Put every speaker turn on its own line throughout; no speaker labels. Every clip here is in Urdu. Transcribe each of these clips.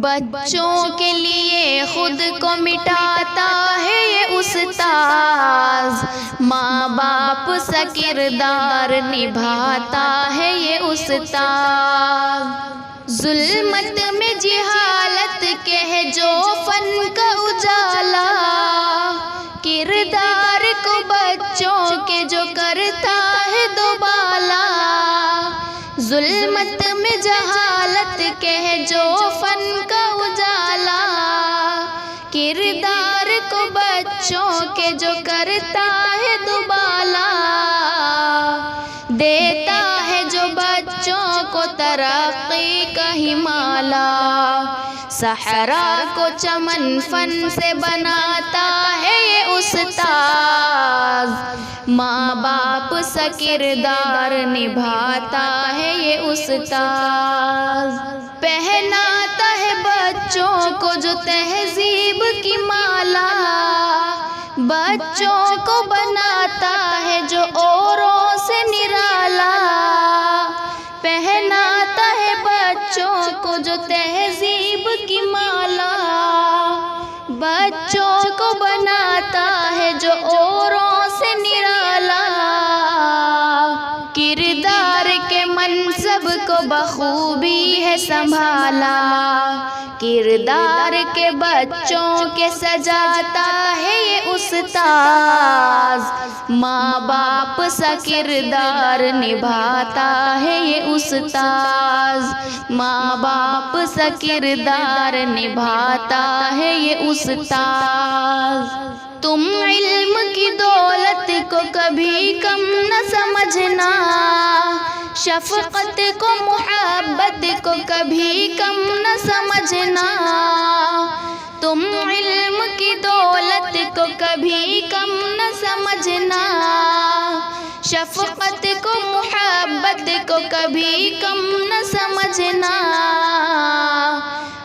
بچوں کے لیے خود کو مٹاتا ہے یہ استاذ، ماں باپ سا کردار نبھاتا ہے یہ استاذ۔ ظلمت میں جہالت کے ہے جو فن کا اجالا، کردار کو بچوں کے جو کرتا ہے دوبالا۔ ظلمت میں جہالت کے ہے جو فن کا اجالا، کردار کو بچوں کے جو کرتا ہے دوبالا۔ دیتا ہے جو بچوں کو ترقی کا ہمالا، صحرا کو چمن فن سے بناتا ہے یہ استاذ، ماں باپ سا کردار نبھاتا ہے یہ استاذ۔ پہناتا ہے بچوں کو جو تہذیب کی مالا، بچوں کو بناتا ہے جو اوروں سے نرالا۔ پہناتا ہے بچوں کو جو تہذیب کی مالا، بچوں کو بناتا ہے جو اوروں سے نرالا۔ کردار کے منصب کو بخوبی ہے سنبھالا، کردار کے بچوں کے سجاتا ہے یہ استاذ، ماں باپ سا کردار نبھاتا ہے یہ استاذ، ماں باپ سا کردار نبھاتا ہے یہ استاذ۔ تم علم کی دولت کو کبھی کم نہ سمجھنا، شفقت کو محبت کو کبھی کم نہ سمجھنا۔ تم علم کی دولت کو کبھی کم نہ سمجھنا، شفقت کو محبت کو کبھی کم نہ سمجھنا۔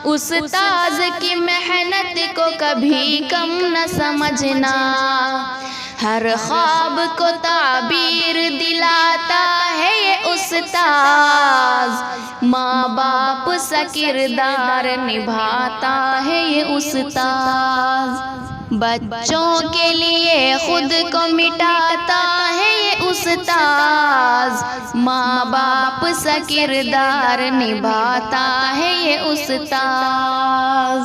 استاذ کی محنت کو کبھی کم نہ سمجھنا، ہر خواب کو تعبیر دلاتا ہے یہ استاذ، ماں باپ سا کردار نبھاتا ہے یہ استاذ۔ بچوں کے لیے خود کو مٹاتا ہے یہ استاذ، ماں باپ سا کردار نبھاتا ہے یہ استاذ۔